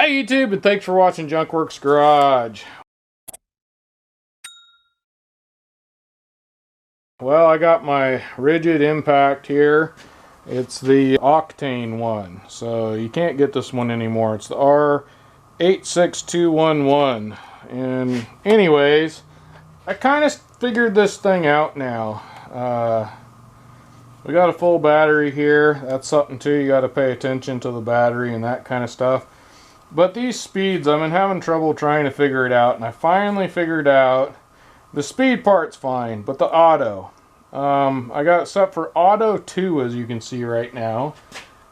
Hey YouTube, and thanks for watching Junkworks Garage. Well, I got my rigid impact here. It's the Octane one, so you can't get this one anymore. It's the R86211. And anyways, I kind of figured this thing out now. We got a full battery here. That's something too. You got to pay attention to the battery and that kind of stuff. But these speeds, I've been having trouble trying to figure it out, and I finally figured out the speed part's fine, but the auto. I got it set for auto 2, as you can see right now,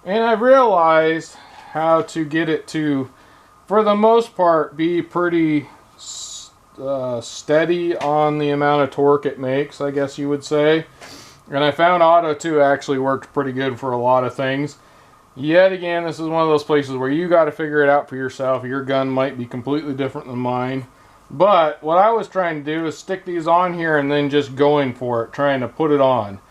and I realized how to get it to, for the most part, be pretty steady on the amount of torque it makes, I guess you would say. And I found auto 2 actually worked pretty good for a lot of things. Yet again, this is one of those places where you got to figure it out for yourself. Your gun might be completely different than mine. But what I was trying to do is stick these on here and then just going for it, trying to put it on.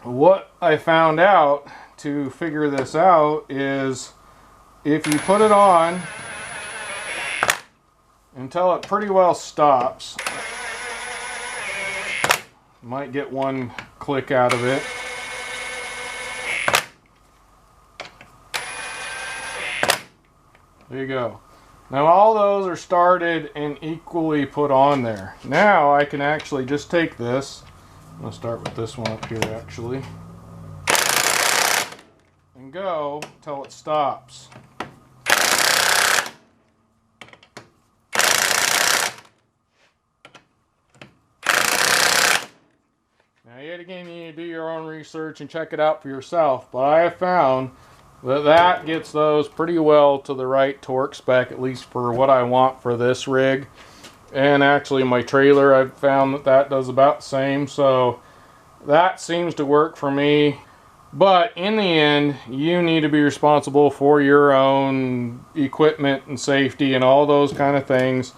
What I found out to figure this out is if you put it on until it pretty well stops, you might get one click out of it. There you go. Now all those are started and equally put on there. Now I can actually just take this. I'm going to start with this one up here actually. And go till it stops. Now yet again, you need to do your own research and check it out for yourself. But I have found that gets those pretty well to the right torque spec, at least for what I want for this rig. And actually my trailer, I've found that that does about the same, so that seems to work for me. But in the end, you need to be responsible for your own equipment and safety and all those kind of things.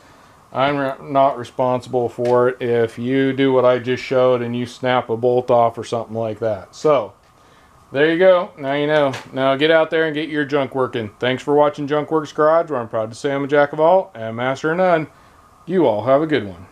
I'm not responsible for it if you do what I just showed and you snap a bolt off or something like that. So there you go. Now you know. Now get out there and get your junk working. Thanks for watching Junkworks Garage, where I'm proud to say I'm a jack of all and master of none. You all have a good one.